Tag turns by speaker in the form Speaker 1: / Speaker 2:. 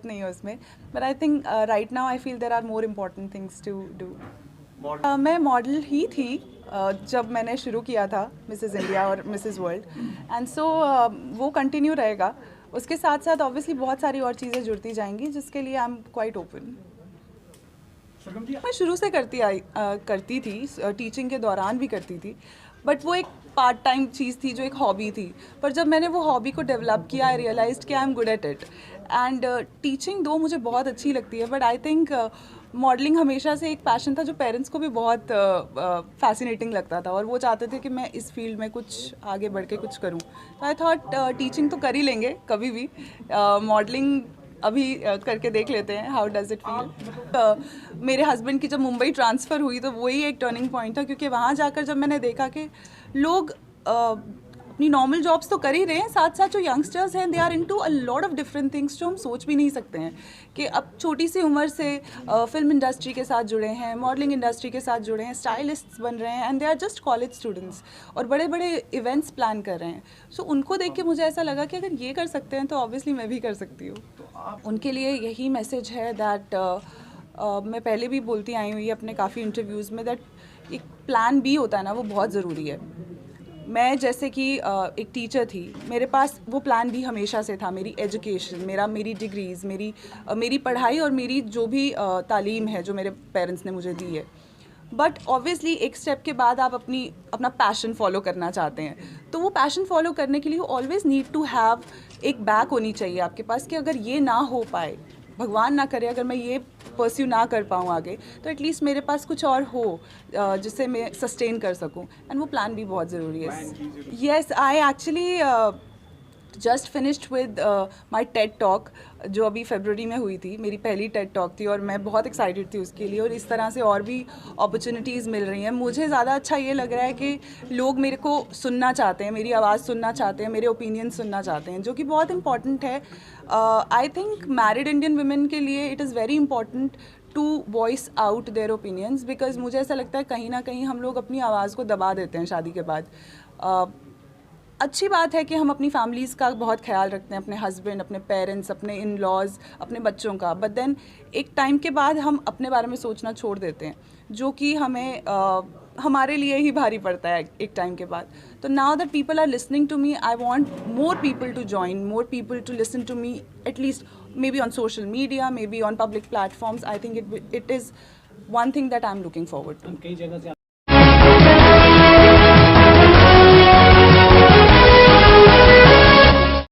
Speaker 1: नहीं है उसमें, but I think right now I feel there are more important things to do. मैं model ही थी जब मैंने शुरू किया था मिसेस इंडिया और मिसेस वर्ल्ड, एंड सो वो कंटिन्यू रहेगा। उसके साथ साथ ऑब्वियसली बहुत सारी और चीज़ें जुड़ती जाएंगी जिसके लिए आई एम क्वाइट ओपन। मैं शुरू से करती थी, टीचिंग के दौरान भी करती थी, बट वो एक पार्ट टाइम चीज़ थी जो एक हॉबी थी। पर जब मैंने वो हॉबी को डेवलप किया, आई रियलाइज्ड कि I am good at it. And teaching दो मुझे बहुत अच्छी लगती है, बट आई थिंक मॉडलिंग हमेशा से एक पैशन था जो पेरेंट्स को भी बहुत फैसिनेटिंग लगता था, और वो चाहते थे कि मैं इस फील्ड में कुछ आगे बढ़ के कुछ करूं। तो आई थॉट टीचिंग तो कर ही लेंगे कभी भी, मॉडलिंग अभी करके देख लेते हैं हाउ डज़ इट फील। मेरे हस्बैंड की जब मुंबई ट्रांसफ़र हुई तो वही एक टर्निंग पॉइंट था, क्योंकि वहाँ जाकर जब मैंने देखा कि लोग अपनी नॉर्मल जॉब्स तो कर ही रहे हैं, साथ साथ जो यंगस्टर्स हैं they are into a lot of different things जो हम सोच भी नहीं सकते हैं, कि अब छोटी सी उम्र से फिल्म इंडस्ट्री के साथ जुड़े हैं, मॉडलिंग इंडस्ट्री के साथ जुड़े हैं, स्टाइलिस्ट्स बन रहे हैं, and they are just college students और बड़े बड़े इवेंट्स प्लान कर रहे हैं। सो उनको देख के मुझे ऐसा लगा कि अगर ये कर सकते हैं तो ऑब्वियसली मैं भी कर सकती हूँ। उनके लिए यही मैसेज है दैट मैं पहले भी बोलती आई हूँ ये अपने काफ़ी इंटरव्यूज़ में, दैट एक प्लान बी होता है ना, वो बहुत ज़रूरी है। मैं जैसे कि एक टीचर थी, मेरे पास वो प्लान भी हमेशा से था। मेरी एजुकेशन, मेरी डिग्रीज़, मेरी पढ़ाई और मेरी जो भी तालीम है जो मेरे पेरेंट्स ने मुझे दी है। बट ऑब्वियसली एक स्टेप के बाद आप अपना पैशन फॉलो करना चाहते हैं, तो वो पैशन फॉलो करने के लिए ऑलवेज़ नीड टू हैव एक बैक होनी चाहिए आपके पास, कि अगर ये ना हो पाए, भगवान ना करे, अगर मैं ये परस्यू ना कर पाऊँ आगे, तो एटलीस्ट मेरे पास कुछ और हो जिससे मैं सस्टेन कर सकूँ, एंड वो प्लान भी बहुत ज़रूरी है। Yes, I actually just finished with my Ted talk, जो अभी फरवरी में हुई थी। मेरी पहली टेड टॉक थी और मैं बहुत एक्साइटेड थी उसके लिए, और इस तरह से और भी अपॉर्चुनिटीज़ मिल रही हैं। मुझे ज़्यादा अच्छा ये लग रहा है कि लोग मेरे को सुनना चाहते हैं, मेरी आवाज़ सुनना चाहते हैं, मेरे ओपिनियन सुनना चाहते हैं, जो कि बहुत इंपॉर्टेंट है। I think married Indian women के लिए it is very important to voice out their opinions, because मुझे ऐसा लगता है कहीं ना कहीं हम लोग अपनी आवाज़ को दबा देते हैं शादी के बाद। अच्छी बात है कि हम अपनी फैमिलीज़ का बहुत ख्याल रखते हैं, अपने हस्बैंड, अपने पेरेंट्स, अपने इन लॉज, अपने बच्चों का, बट देन एक टाइम के बाद हम अपने बारे में सोचना छोड़ देते हैं, जो कि हमें हमारे लिए ही भारी पड़ता है एक टाइम के बाद। तो now that people are listening to me, I want more people to join, more people to listen to me, at least maybe on social media, maybe on public platforms. I think it is one thing that I'm looking forward to.